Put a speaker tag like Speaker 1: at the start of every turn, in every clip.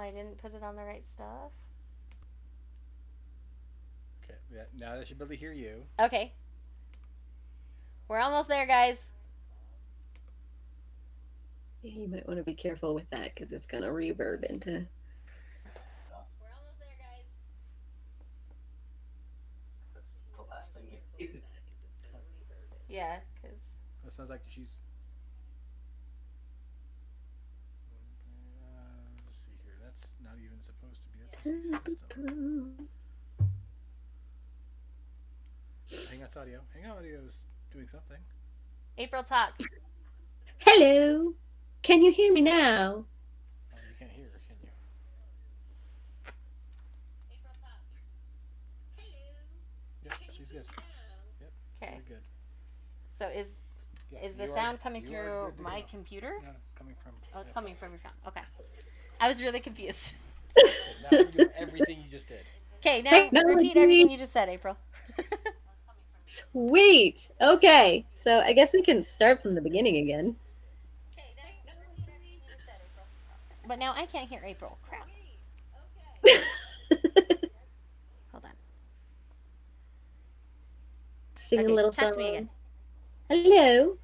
Speaker 1: I didn't put it on the right stuff.
Speaker 2: Okay, yeah, now they should be able to hear you.
Speaker 1: Okay. We're almost there, guys.
Speaker 3: You might want to be careful with that because it's going to reverb into.
Speaker 1: We're almost there, guys.
Speaker 4: That's the last thing you need.
Speaker 1: Yeah, because...
Speaker 2: It sounds like she's. Let's see here. That's not even supposed to be. That's supposed to be system. Hang on, audio. Hang on, audio is doing something.
Speaker 1: April talks.
Speaker 3: Hello. Can you hear me now?
Speaker 2: You can't hear her, can you?
Speaker 1: April talks. Hello.
Speaker 2: Yep, she's good. Yep.
Speaker 1: Okay.
Speaker 2: You're good.
Speaker 1: So is the sound coming through my computer?
Speaker 2: No, it's coming from.
Speaker 1: Oh, it's coming from your phone. Okay. I was really confused.
Speaker 2: Okay, now we do everything you just did.
Speaker 1: Okay, now
Speaker 3: Technology.
Speaker 1: repeat everything you just said, April.
Speaker 3: Sweet. Okay. So I guess we can start from the beginning again.
Speaker 1: But now I can't hear April. Crap. Hold on.
Speaker 3: Sing
Speaker 1: Okay,
Speaker 3: a little
Speaker 1: talk
Speaker 3: song.
Speaker 1: to me again.
Speaker 3: Hello.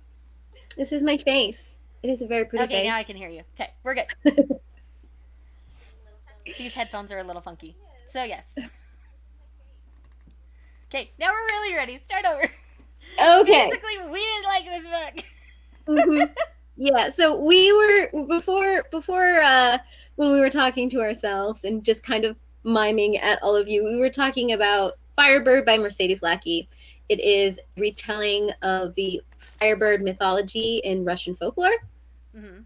Speaker 3: This is my face. It is a very pretty
Speaker 1: Okay,
Speaker 3: face.
Speaker 1: now I can hear you. Okay, we're good. These headphones are a little funky. So, yes. Okay, now we're really ready. Start over.
Speaker 3: Okay.
Speaker 1: Basically, we didn't like this book.
Speaker 3: Mm-hmm. Yeah, so we were before when we were talking to ourselves and just kind of miming at all of you, we were talking about Firebird by Mercedes Lackey. It is a retelling of the Firebird mythology in Russian folklore.
Speaker 1: Mm-hmm.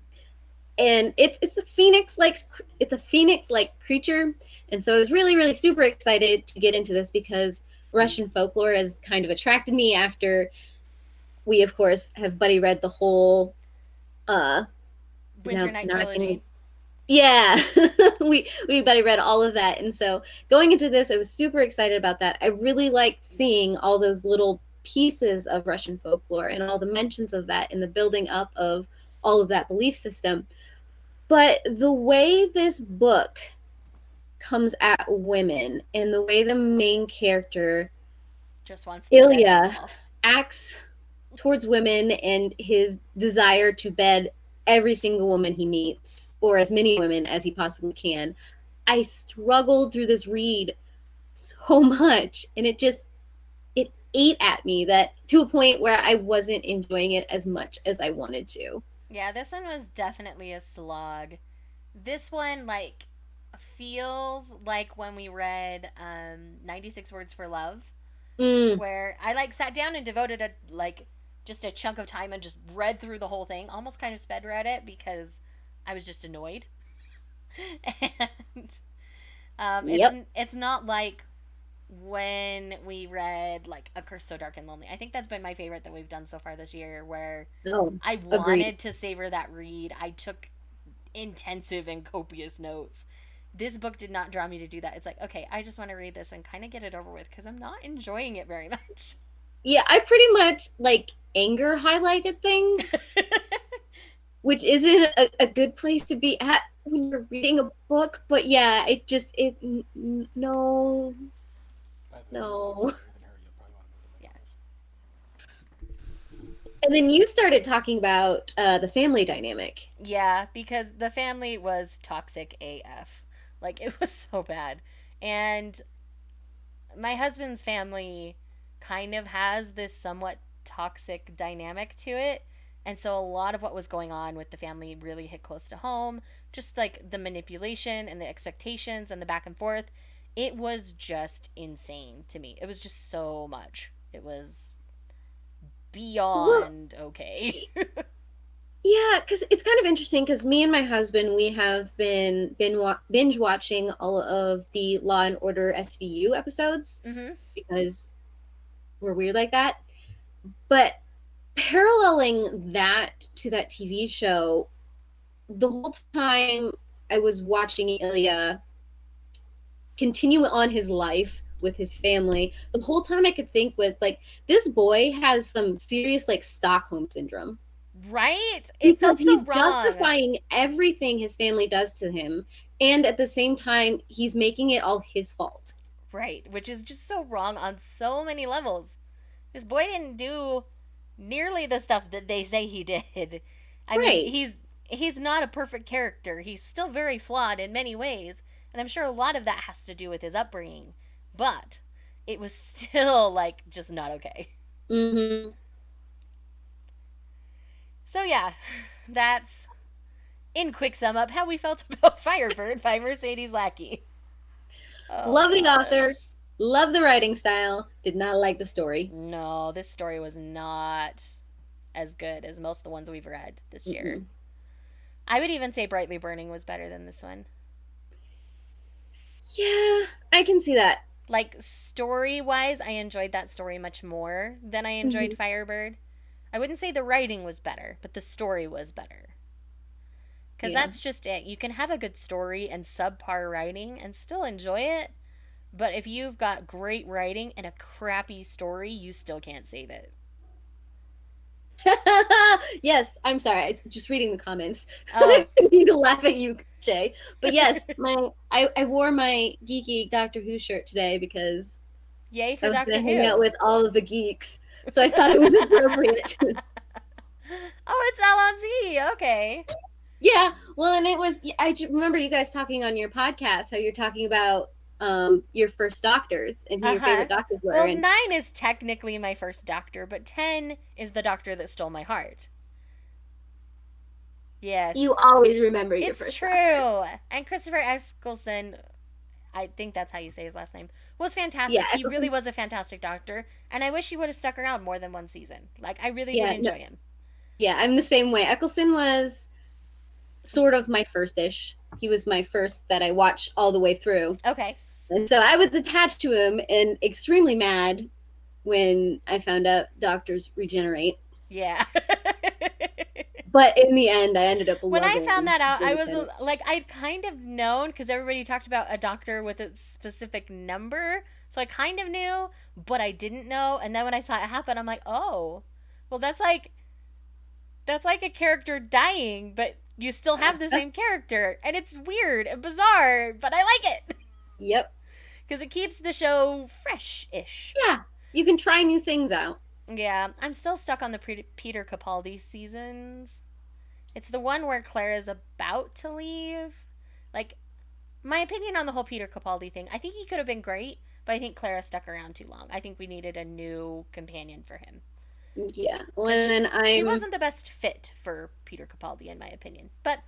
Speaker 3: And it's a phoenix like creature, and so I was really super excited to get into this because Russian folklore has kind of attracted me after we of course have buddy read the whole
Speaker 1: Winter Night Trilogy.
Speaker 3: Yeah. we buddy read all of that, and so going into this I was super excited about that. I really liked seeing all those little pieces of Russian folklore and all the mentions of that in the building up of all of that belief system. But the way this book comes at women and the way the main character
Speaker 1: just wants to
Speaker 3: Ilya acts towards women and his desire to bed every single woman he meets, or as many women as he possibly can. I struggled through this read so much, and it ate at me that to a point where I wasn't enjoying it as much as I wanted to.
Speaker 1: Yeah, this one was definitely a slog. This one, like, feels like when we read 96 Words for Love, where I, like, sat down and devoted just a chunk of time and just read through the whole thing, almost kind of sped read it because I was just annoyed. And it's not like when we read like A Curse So Dark and Lonely. I think that's been my favorite that we've done so far this year, where I wanted
Speaker 3: agreed.
Speaker 1: to savor that read. I took intensive and copious notes. This book did not draw me to do that. It's like, okay, I just want to read this and kind of get it over with because I'm not enjoying it very much.
Speaker 3: Yeah, I pretty much like anger highlighted things, which isn't a good place to be at when you're reading a book. But yeah, no.
Speaker 1: Yeah.
Speaker 3: And then you started talking about the family dynamic.
Speaker 1: Yeah, because the family was toxic AF. Like, it was so bad. And my husband's family kind of has this somewhat toxic dynamic to it. And so a lot of what was going on with the family really hit close to home. Just like the manipulation and the expectations and the back and forth. It was just insane to me. It was just so much. It was beyond okay.
Speaker 3: Yeah, because it's kind of interesting because me and my husband, we have been binge watching all of the Law and Order SVU episodes because we're weird like that. But paralleling that to that TV show, the whole time I was watching Ilya continue on his life with his family, the whole time I could think was like, this boy has some serious like Stockholm syndrome.
Speaker 1: Right?
Speaker 3: It because he's justifying everything his family does to him, and at the same time, he's making it all his fault.
Speaker 1: Right, which is just so wrong on so many levels. This boy didn't do nearly the stuff that they say he did. I mean,
Speaker 3: Right.
Speaker 1: he's not a perfect character. He's still very flawed in many ways, and I'm sure a lot of that has to do with his upbringing. But it was still like just not okay.
Speaker 3: Mm-hmm.
Speaker 1: So yeah, that's in quick sum up how we felt about Firebird by Mercedes Lackey. Oh,
Speaker 3: Love the
Speaker 1: gosh.
Speaker 3: author. Love the writing style. Did not like the story.
Speaker 1: No, this story was not as good as most of the ones we've read this year.
Speaker 3: Mm-mm.
Speaker 1: I would even say Brightly Burning was better than this one.
Speaker 3: Yeah, I can see that.
Speaker 1: Like, story wise, I enjoyed that story much more than I enjoyed
Speaker 3: Mhm.
Speaker 1: Firebird. I wouldn't say the writing was better, but the story was better. Because
Speaker 3: Yeah.
Speaker 1: that's just it. You can have a good story and subpar writing and still enjoy it. But if you've got great writing and a crappy story, you still can't save it.
Speaker 3: Yes, I'm sorry. I'm just reading the comments.
Speaker 1: Oh.
Speaker 3: I need to laugh at you, Shay. But yes, I wore my geeky Doctor Who shirt today because
Speaker 1: Yay
Speaker 3: I
Speaker 1: for
Speaker 3: was
Speaker 1: Doctor
Speaker 3: going to
Speaker 1: Who.
Speaker 3: hang out with all of the geeks. So I thought it was appropriate.
Speaker 1: Oh, it's Alonzi. Okay.
Speaker 3: Yeah, well, and it was. I remember you guys talking on your podcast how you're talking about your first doctors and who your favorite doctors were.
Speaker 1: Well,
Speaker 3: and
Speaker 1: 9 is technically my first doctor, but 10 is the doctor that stole my heart. Yes.
Speaker 3: you always remember your
Speaker 1: It's
Speaker 3: first
Speaker 1: true.
Speaker 3: doctor.
Speaker 1: And Christopher Eccleston, I think that's how you say his last name, was fantastic.
Speaker 3: Yeah,
Speaker 1: He really was a fantastic doctor, and I wish he would have stuck around more than one season. Like, I really did enjoy him.
Speaker 3: Yeah, I'm the same way. Eccleston was sort of my first-ish. He was my first that I watched all the way through.
Speaker 1: Okay.
Speaker 3: And so I was attached to him and extremely mad when I found out doctors regenerate.
Speaker 1: Yeah.
Speaker 3: But in the end, I ended up
Speaker 1: when I found that out, I was
Speaker 3: him.
Speaker 1: like, I'd kind of known because everybody talked about a doctor with a specific number. So I kind of knew, but I didn't know. And then when I saw it happen, I'm like, oh, well, that's like a character dying, but you still have the same character. And it's weird and bizarre, but I like it.
Speaker 3: Yep.
Speaker 1: Because it keeps the show fresh-ish.
Speaker 3: Yeah, you can try new things out.
Speaker 1: Yeah, I'm still stuck on the Peter Capaldi seasons. It's the one where Clara's about to leave. Like, my opinion on the whole Peter Capaldi thing, I think he could have been great, but I think Clara stuck around too long. I think we needed a new companion for him.
Speaker 3: Yeah, well, and then
Speaker 1: She wasn't the best fit for Peter Capaldi, in my opinion. But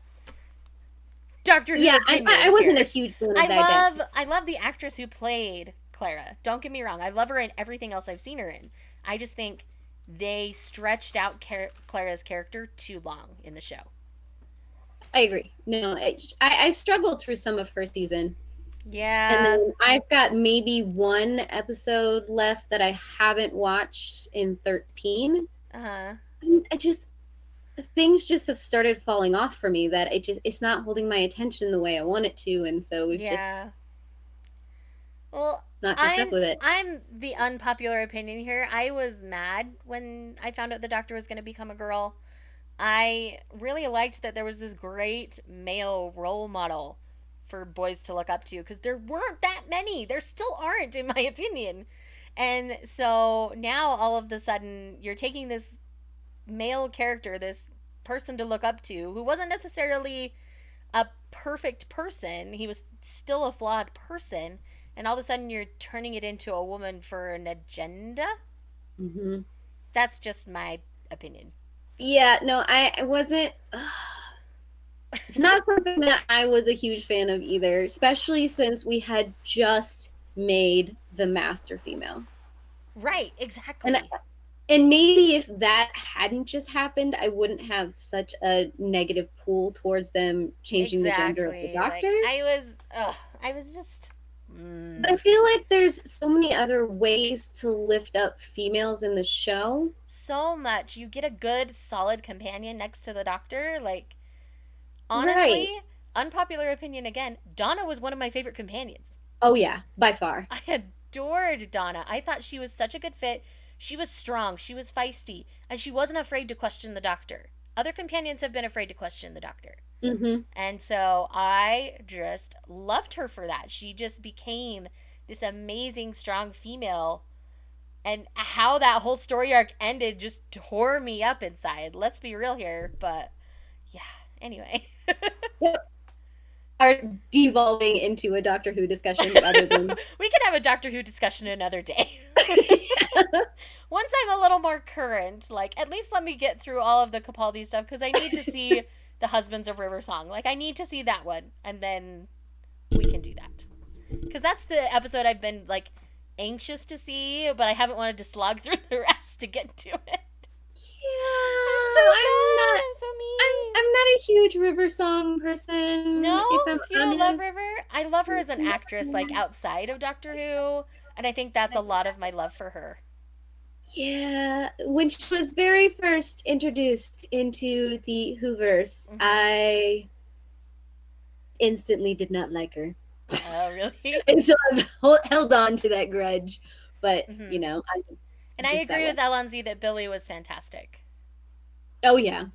Speaker 1: Doctor Who.
Speaker 3: Yeah, I wasn't a huge fan of that.
Speaker 1: I love the actress who played Clara. Don't get me wrong. I love her in everything else I've seen her in. I just think they stretched out Clara's character too long in the show.
Speaker 3: I agree. No, I struggled through some of her season.
Speaker 1: Yeah.
Speaker 3: And then I've got maybe one episode left that I haven't watched in 13.
Speaker 1: Uh-huh.
Speaker 3: Things just have started falling off for me that it's not holding my attention the way I want it to, and so we've just
Speaker 1: well,
Speaker 3: not kept up with it.
Speaker 1: I'm the unpopular opinion here. I was mad when I found out the doctor was going to become a girl. I really liked that there was this great male role model for boys to look up to because there weren't that many. There still aren't, in my opinion. And so now all of a sudden you're taking this male character, this person to look up to, who wasn't necessarily a perfect person. He was still a flawed person. And all of a sudden you're turning it into a woman for an agenda.
Speaker 3: Mm-hmm.
Speaker 1: That's just my opinion.
Speaker 3: Yeah, no, I wasn't. It's not something that I was a huge fan of either, especially since we had just made the master female.
Speaker 1: Right, exactly.
Speaker 3: And maybe if that hadn't just happened, I wouldn't have such a negative pull towards them changing the gender of the doctor.
Speaker 1: Like, I was just.
Speaker 3: But I feel like there's so many other ways to lift up females in the show.
Speaker 1: So much. You get a good, solid companion next to the doctor. Like, honestly, unpopular opinion again, Donna was one of my favorite companions.
Speaker 3: Oh, yeah, by far.
Speaker 1: I adored Donna. I thought she was such a good fit. She was strong. She was feisty. And she wasn't afraid to question the doctor. other companions have been afraid to question the Doctor.
Speaker 3: Mm-hmm.
Speaker 1: And so I just loved her for that. She just became this amazing, strong female. And how that whole story arc ended just tore me up inside. Let's be real here. But yeah, anyway.
Speaker 3: Yep. Are devolving into a Doctor Who discussion rather than.
Speaker 1: We can have a Doctor Who discussion another day. Once I'm a little more current, like, at least let me get through all of the Capaldi stuff, because I need to see the Husbands of River Song. Like, I need to see that one, and then we can do that. Because that's the episode I've been, like, anxious to see, but I haven't wanted to slog through the rest to get to it.
Speaker 3: Yeah,
Speaker 1: I'm so mean.
Speaker 3: I'm not a huge River Song person.
Speaker 1: No,
Speaker 3: if I'm
Speaker 1: you don't love
Speaker 3: honest.
Speaker 1: River? I love her as an actress, like, outside of Doctor Who, and I think that's a lot of my love for her.
Speaker 3: Yeah, when she was very first introduced into the Whoverse, I instantly did not like her.
Speaker 1: Oh, really?
Speaker 3: And so I've held on to that grudge. But, you know,
Speaker 1: and I agree with Alonzi that Billy was fantastic.
Speaker 3: Oh, yeah.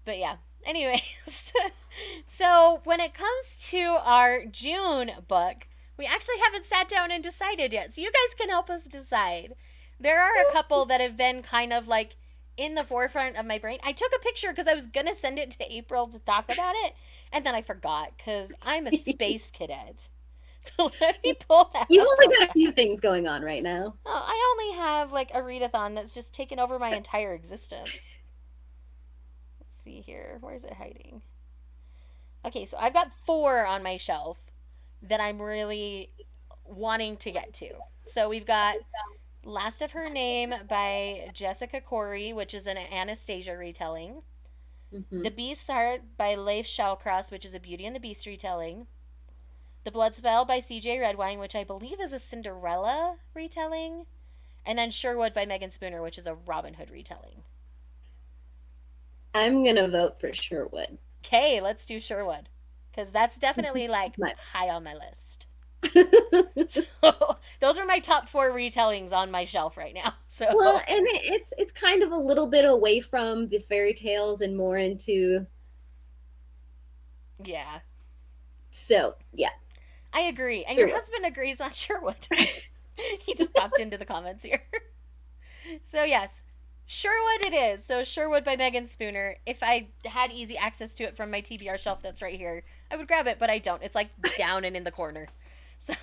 Speaker 1: But yeah, anyways. So when it comes to our June book, we actually haven't sat down and decided yet. So you guys can help us decide. There are a couple that have been kind of like in the forefront of my brain. I took a picture because I was going to send it to April to talk about it. And then I forgot because I'm a space cadet. So let me pull that
Speaker 3: You've
Speaker 1: up
Speaker 3: only
Speaker 1: real
Speaker 3: got a
Speaker 1: fast.
Speaker 3: few things going on right now.
Speaker 1: Oh, I only have like a readathon that's just taken over my entire existence. Let's see here. Where's it hiding? Okay, so I've got 4 on my shelf that I'm really wanting to get to. So we've got Last of Her Name by Jessica Corey, which is an Anastasia retelling.
Speaker 3: Mm-hmm.
Speaker 1: The Beast's Heart by Leif Shallcross, which is a Beauty and the Beast retelling. The Blood Spell by C.J. Redwine, which I believe is a Cinderella retelling. And then Sherwood by Megan Spooner, which is a Robin Hood retelling.
Speaker 3: I'm going to vote for Sherwood.
Speaker 1: Okay, let's do Sherwood. Because that's definitely like high on my list. So those are my top 4 retellings on my shelf right now. So
Speaker 3: well, and it's kind of a little bit away from the fairy tales and more into.
Speaker 1: Yeah.
Speaker 3: So yeah,
Speaker 1: I agree, and
Speaker 3: Sherwood.
Speaker 1: your husband agrees on Sherwood. He just popped into the comments here. So yes, Sherwood it is. So Sherwood by Megan Spooner. If I had easy access to it from my TBR shelf that's right here, I would grab it, but I don't. It's like down and in the corner. So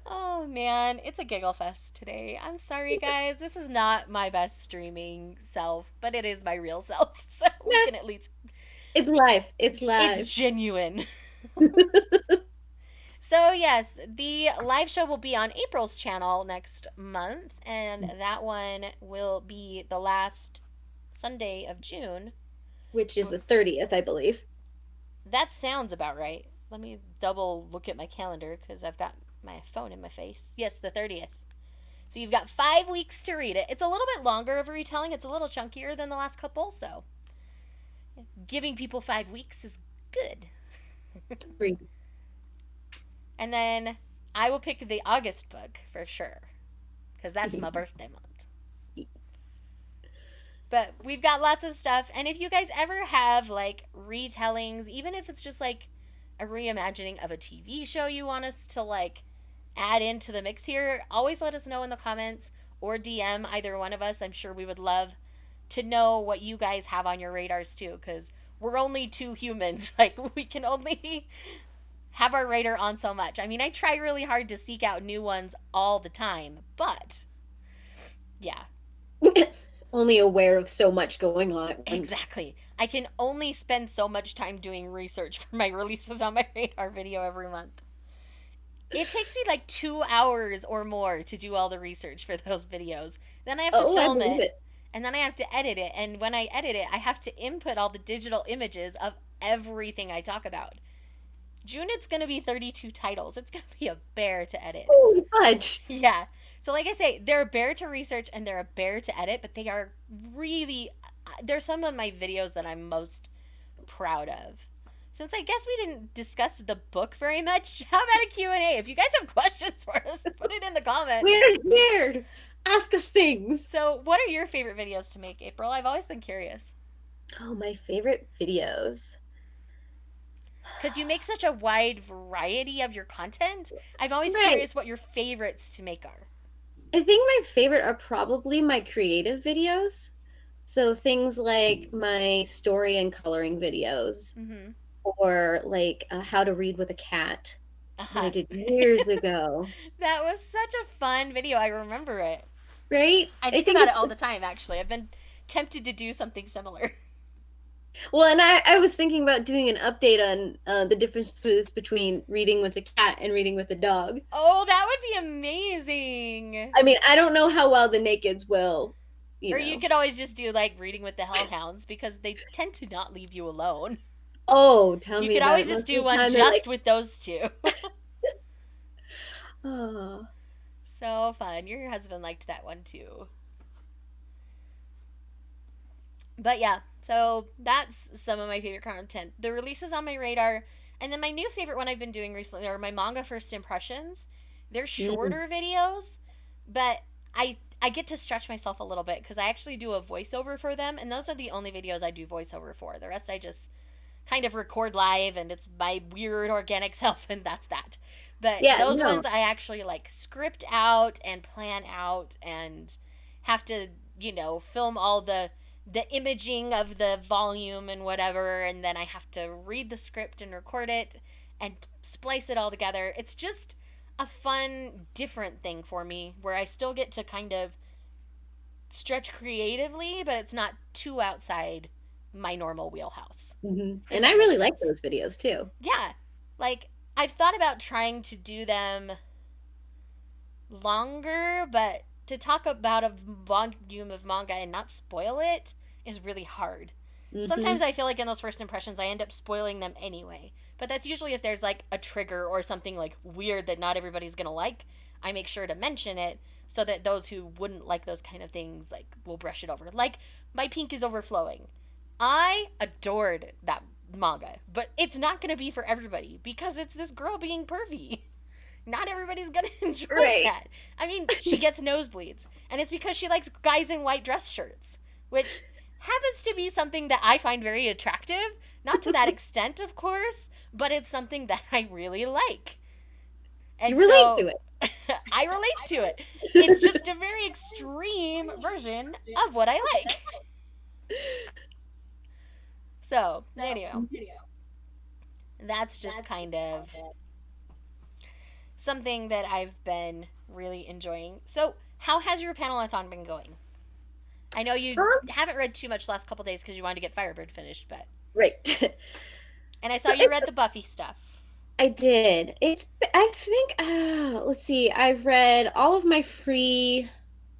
Speaker 1: oh man, it's a giggle fest today. I'm sorry guys. This is not my best streaming self, but it is my real self. So we can at least
Speaker 3: it's live. It's live.
Speaker 1: It's genuine. So yes, the live show will be on April's channel next month, and that one will be the last Sunday of June.
Speaker 3: Which is the 30th, I believe.
Speaker 1: That sounds about right. Let me double look at my calendar because I've got my phone in my face. Yes, the 30th. So you've got 5 weeks to read it. It's a little bit longer of a retelling. It's a little chunkier than the last couple, so giving people 5 weeks is good.
Speaker 3: Free.
Speaker 1: And then I will pick the August book for sure, because that's my birthday month. But we've got lots of stuff, and if you guys ever have like retellings, even if it's just like a reimagining of a TV show you want us to like add into the mix here, always let us know in the comments or DM either one of us. I'm sure we would love to know what you guys have on your radars too, because we're only 2 humans. Like, we can only have our radar on so much. I mean, I try really hard to seek out new ones all the time, but yeah.
Speaker 3: Only aware of so much going on at once.
Speaker 1: Exactly. I can only spend so much time doing research for my releases on my radar video every month. It takes me like 2 hours or more to do all the research for those videos. Then I have to film it. And then I have to edit it. And when I edit it, I have to input all the digital images of everything I talk about. June, it's going to be 32 titles. It's going to be a bear to edit.
Speaker 3: Holy fudge.
Speaker 1: Yeah. So like I say, they're a bear to research and they're a bear to edit, but they are really, they're some of my videos that I'm most proud of. Since I guess we didn't discuss the book very much, how about a Q&A? If you guys have questions for us, put it in the comments.
Speaker 3: Weird. Ask us things.
Speaker 1: So, what are your favorite videos to make, April? I've always been curious.
Speaker 3: Oh, my favorite videos.
Speaker 1: Because you make such a wide variety of your content. I'm always
Speaker 3: Right.
Speaker 1: curious what your favorites to make are.
Speaker 3: I think my favorite are probably my creative videos. So things like my story and coloring videos,
Speaker 1: Mm-hmm.
Speaker 3: or like how to read with a cat that I
Speaker 1: Uh-huh.
Speaker 3: did years ago.
Speaker 1: That was such a fun video. I remember it.
Speaker 3: Right?
Speaker 1: I
Speaker 3: I
Speaker 1: think
Speaker 3: think
Speaker 1: about it
Speaker 3: it's
Speaker 1: all the time, actually. I've been tempted to do something similar.
Speaker 3: well, and I was thinking about doing an update on the differences between reading with a cat and reading with a dog.
Speaker 1: Oh, that would be amazing.
Speaker 3: I mean, I don't know how well the nakeds will, you
Speaker 1: Or you
Speaker 3: know.
Speaker 1: could always just do like reading with the hellhounds because they tend to not leave you alone.
Speaker 3: Oh, tell
Speaker 1: You
Speaker 3: me
Speaker 1: could
Speaker 3: about
Speaker 1: always
Speaker 3: it.
Speaker 1: just
Speaker 3: Most
Speaker 1: do
Speaker 3: of the
Speaker 1: one
Speaker 3: time they're
Speaker 1: just
Speaker 3: like,
Speaker 1: with those two.
Speaker 3: oh,
Speaker 1: So fun. Your husband liked that one too. But yeah, so that's some of my favorite content. The releases on my radar, and then my new favorite one I've been doing recently are my manga first impressions. They're
Speaker 3: mm,
Speaker 1: shorter videos, but I get to stretch myself a little bit because I actually do a voiceover for them, and those are the only videos I do voiceover for. The rest I just kind of record live, and it's my weird organic self, and that's that. But
Speaker 3: yeah,
Speaker 1: those
Speaker 3: no.
Speaker 1: ones I actually like script out and plan out and have to, film all the imaging of the volume and whatever, and then I have to read the script and record it and splice it all together. It's just a fun, different thing for me where I still get to kind of stretch creatively, but it's not too outside my normal wheelhouse, if
Speaker 3: And I
Speaker 1: that makes
Speaker 3: really like
Speaker 1: sense.
Speaker 3: those videos too.
Speaker 1: Yeah, like I've thought about trying to do them longer, but to talk about a volume of manga and not spoil it is really hard.
Speaker 3: Hmm.
Speaker 1: Sometimes I feel like in those first impressions I end up spoiling them anyway. But that's usually if there's like a trigger or something like weird that not everybody's gonna like. I make sure to mention it so that those who wouldn't like those kind of things like will brush it over. Like my pink is overflowing. I adored that manga, but it's not gonna be for everybody because it's this girl being pervy. Not everybody's gonna enjoy
Speaker 3: Right.
Speaker 1: that. I mean, she gets nosebleeds, and it's because she likes guys in white dress shirts, which happens to be something that I find very attractive. Not to that extent, of course, but it's something that I really like.
Speaker 3: You
Speaker 1: And
Speaker 3: relate
Speaker 1: so
Speaker 3: to it.
Speaker 1: I relate to it. It's just a very extreme version of what I like. So, anyway, that's just kind of something that I've been really enjoying. So, how has your panelathon been going? I know you
Speaker 3: Um,
Speaker 1: haven't read too much the last couple days because you wanted to get Firebird finished, but
Speaker 3: right.
Speaker 1: and I saw
Speaker 3: So
Speaker 1: you
Speaker 3: it's
Speaker 1: read the Buffy stuff.
Speaker 3: I did. I think let's see. I've read all of my free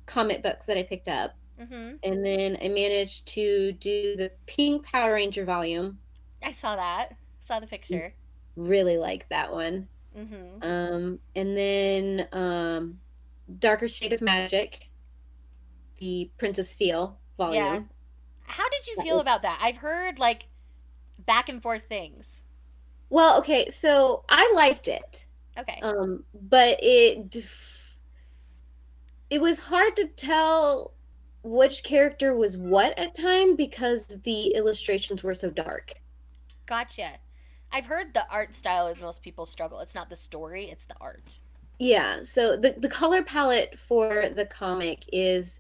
Speaker 3: comic books that I picked up,
Speaker 1: Mm-hmm.
Speaker 3: and then I managed to do the Pink Power Ranger volume.
Speaker 1: I saw that. Saw the picture.
Speaker 3: Really like that one.
Speaker 1: Mm-hmm.
Speaker 3: And then Darker Shade of Magic, the Prince of Steel
Speaker 1: Yeah.
Speaker 3: volume.
Speaker 1: How did you
Speaker 3: That
Speaker 1: feel
Speaker 3: was-
Speaker 1: about that? I've heard like back and forth things.
Speaker 3: Well, okay, so I liked it.
Speaker 1: Okay.
Speaker 3: But it was hard to tell which character was what at time because the illustrations were so dark.
Speaker 1: Gotcha. I've heard the art style is most people struggle. It's not the story, it's the art.
Speaker 3: Yeah, so the color palette for the comic is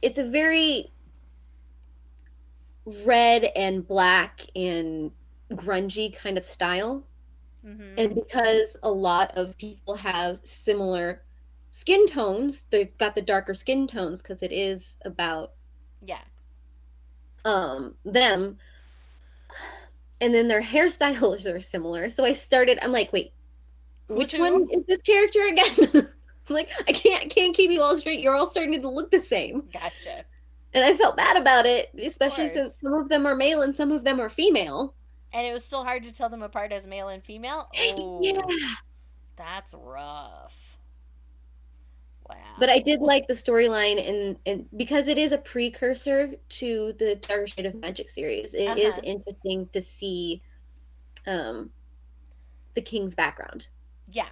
Speaker 3: it's a very red and black and grungy kind of style.
Speaker 1: Mm-hmm.
Speaker 3: And because a lot of people have similar skin tones, they've got the darker skin tones because it is about
Speaker 1: Yeah.
Speaker 3: them, and then their hairstyles are similar. So I'm like, wait,
Speaker 1: Who's
Speaker 3: which
Speaker 1: who?
Speaker 3: one is this character again? I'm like, I can't keep you all straight. You're all starting to look the same.
Speaker 1: Gotcha.
Speaker 3: And I felt bad about it,
Speaker 1: Of
Speaker 3: especially since
Speaker 1: course.
Speaker 3: some of them are male and some of them are female.
Speaker 1: And it was still hard to tell them apart as male and female?
Speaker 3: Yeah.
Speaker 1: Oh, that's rough.
Speaker 3: But I
Speaker 1: Wow.
Speaker 3: did like the storyline, and because it is a precursor to the Darker Shade of Magic series, it is
Speaker 1: Uh-huh.
Speaker 3: interesting to see um the king's background.
Speaker 1: Yeah.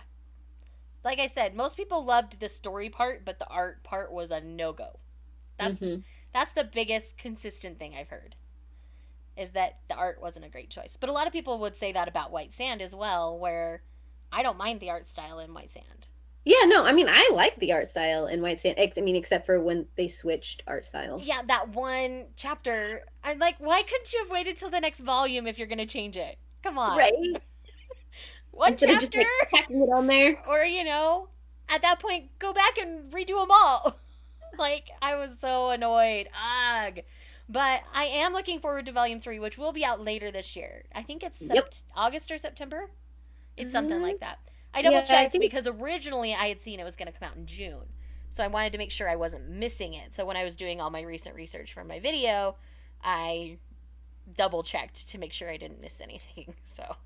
Speaker 1: like I said, most people loved the story part, but the art part was a no-go. That's
Speaker 3: Mm-hmm.
Speaker 1: that's the biggest consistent thing I've heard, is that the art wasn't a great choice. But a lot of people would say that about White Sand as well, where I don't mind the art style in White Sand.
Speaker 3: Yeah, no, I mean, I like the art style in White Sand. I mean, except for when they switched art styles.
Speaker 1: Yeah, that one chapter, I'm like, why couldn't you have waited till the next volume if you're going to change it? Come on.
Speaker 3: Right?
Speaker 1: One
Speaker 3: Instead of just
Speaker 1: chapter?
Speaker 3: like tacking it on there.
Speaker 1: Or, at that point, go back and redo them all. Like, I was so annoyed. Ugh. But I am looking forward to Volume 3, which will be out later this year. I think it's
Speaker 3: Yep.
Speaker 1: August or September. It's something like that. I
Speaker 3: Yeah,
Speaker 1: double
Speaker 3: I
Speaker 1: checked
Speaker 3: think-
Speaker 1: because originally I had seen it was going to come out in June. So I wanted to make sure I wasn't missing it. So when I was doing all my recent research for my video, I double checked to make sure I didn't miss anything. So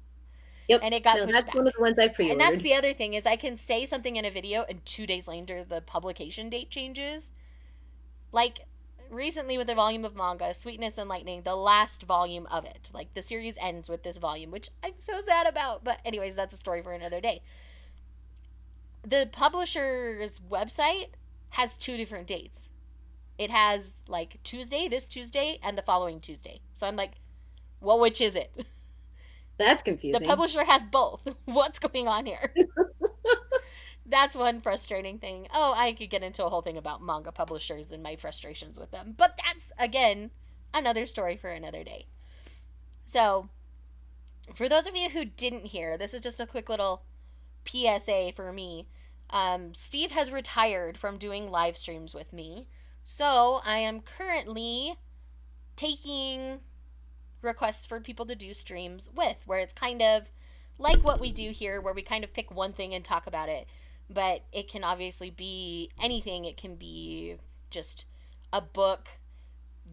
Speaker 3: Yep.
Speaker 1: and it got
Speaker 3: no,
Speaker 1: pushed
Speaker 3: that's
Speaker 1: back.
Speaker 3: one of the ones I pre-ordered.
Speaker 1: And that's the other thing, is I can say something in a video and 2 days later the publication date changes. Like recently with the volume of manga, Sweetness and Lightning, the last volume of it. Like the series ends with this volume, which I'm so sad about. But anyways, that's a story for another day. The publisher's website has 2 different dates. It has like this Tuesday, and the following Tuesday. So I'm like, well, which is it?
Speaker 3: That's
Speaker 1: The
Speaker 3: confusing.
Speaker 1: publisher has both. What's going on here? That's one frustrating thing. Oh, I could get into a whole thing about manga publishers and my frustrations with them. But that's, again, another story for another day. So, for those of you who didn't hear, this is just a quick little PSA for me. Steve has retired from doing live streams with me. So, I am currently taking requests for people to do streams with, where it's kind of like what we do here, where we kind of pick one thing and talk about it. But it can obviously be anything. It can be just a book,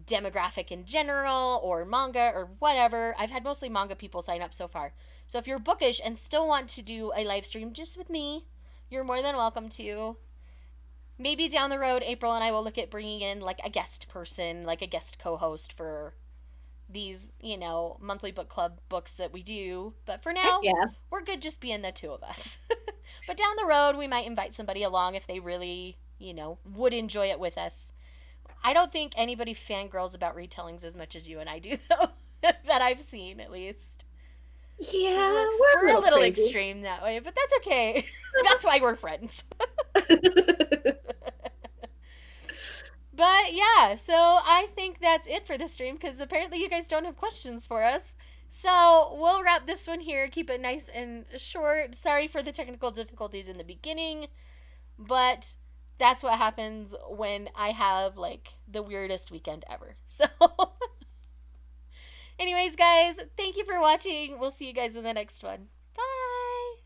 Speaker 1: demographic in general, or manga, or whatever. I've had mostly manga people sign up so far. So if you're bookish and still want to do a live stream just with me, you're more than welcome to. Maybe down the road, April and I will look at bringing in like a guest person, like a guest co-host for these, monthly book club books that we do. But for now,
Speaker 3: yeah.
Speaker 1: we're good just being the two of us. But down the road, we might invite somebody along if they really, would enjoy it with us. I don't think anybody fangirls about retellings as much as you and I do, though. That I've seen, at least.
Speaker 3: Yeah,
Speaker 1: We're a little
Speaker 3: crazy.
Speaker 1: extreme that way, but that's okay. That's why we're friends. But yeah, so I think that's it for this stream, because apparently you guys don't have questions for us. So we'll wrap this one here, keep it nice and short. Sorry for the technical difficulties in the beginning, but that's what happens when I have like the weirdest weekend ever. So anyways, guys, thank you for watching. We'll see you guys in the next one.